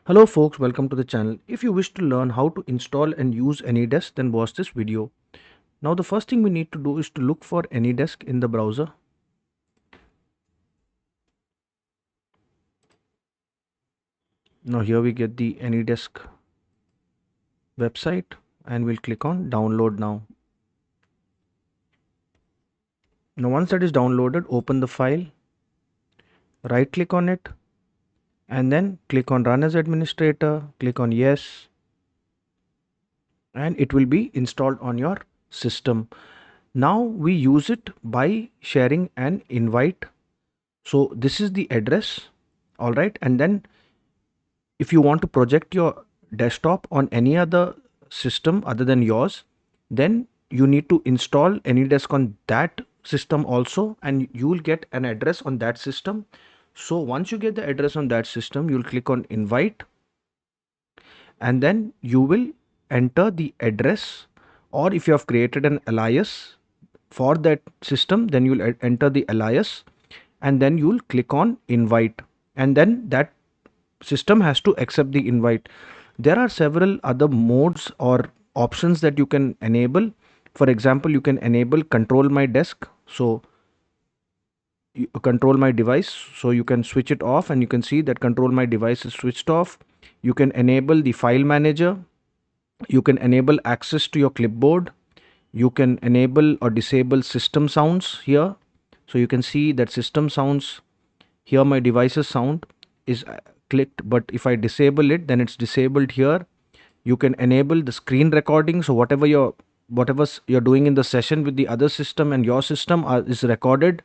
Hello folks, welcome to the channel. If you wish to learn how to install and use AnyDesk, then watch this video. Now the first thing we need to do is to look for AnyDesk in the browser. Now here we get the AnyDesk website and we'll click on download now. Now once that is downloaded, open the file, right click on it and then click on run as administrator, click on yes, and it will be installed on your system. Now we use it by sharing an invite. So this is the address, all right, and then if you want to project your desktop on any other system other than yours, then you need to install AnyDesk on that system also, and you will get an address on that system. So once you get the address on that system, you'll click on invite and then you will enter the address, or if you have created an alias for that system, then you'll enter the alias and then you'll click on invite, and then that system has to accept the invite. There are several other modes or options that you can enable. For example, you can enable control my desk. So control my device, so you can switch it off and you can see that control my device is switched off. You can enable the file manager, you can enable access to your clipboard, you can enable or disable system sounds here. So you can see that system sounds here, my device's sound is clicked, but if I disable it, then it's disabled here. You can enable the screen recording, so whatever you're doing in the session with the other system and your system is recorded.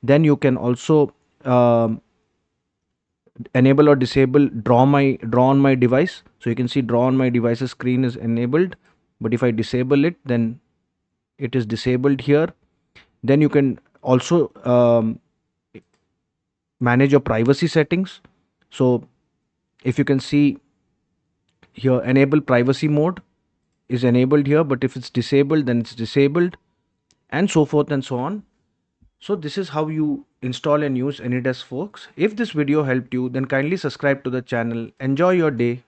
Then you can also enable or disable draw on my device. So you can see draw on my device's screen is enabled, but if I disable it, then it is disabled here. Then you can also manage your privacy settings. So if you can see here, enable privacy mode is enabled here, but if it's disabled, then it's disabled, and so forth and so on. So this is how you install and use AnyDesk, folks. If this video helped you, then kindly subscribe to the channel. Enjoy your day.